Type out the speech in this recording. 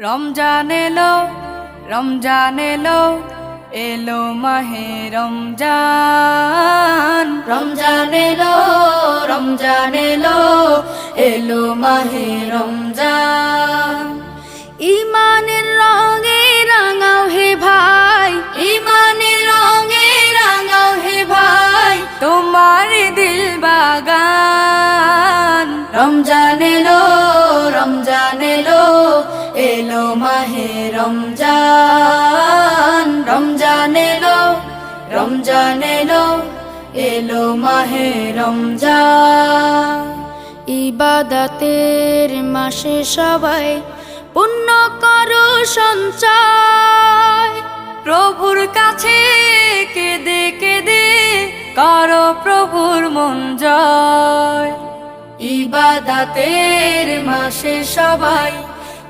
রমজান এলো, রমজান এলো, এলো মাহে রমজান। রমজান এলো, রমজান এলো, এলো মাহে রমজান। ইমানের রঙে রাঙাও হে ভাই, ইমানের রঙে রাঙাও হে ভাই, তোমার দিল বাগান। রমজান এলো, রমজান এলো, এলো মাহে রমজান। রমজান এলো, রমজান এলো, এলো মাহে রমজান। ইবাদতের মাসে সবাই পুণ্য করো সঞ্চয়, প্রভুর কাছে কেঁদে কেঁদে করো প্রভুর মন জয়। ইবাদতের মাসে সবাই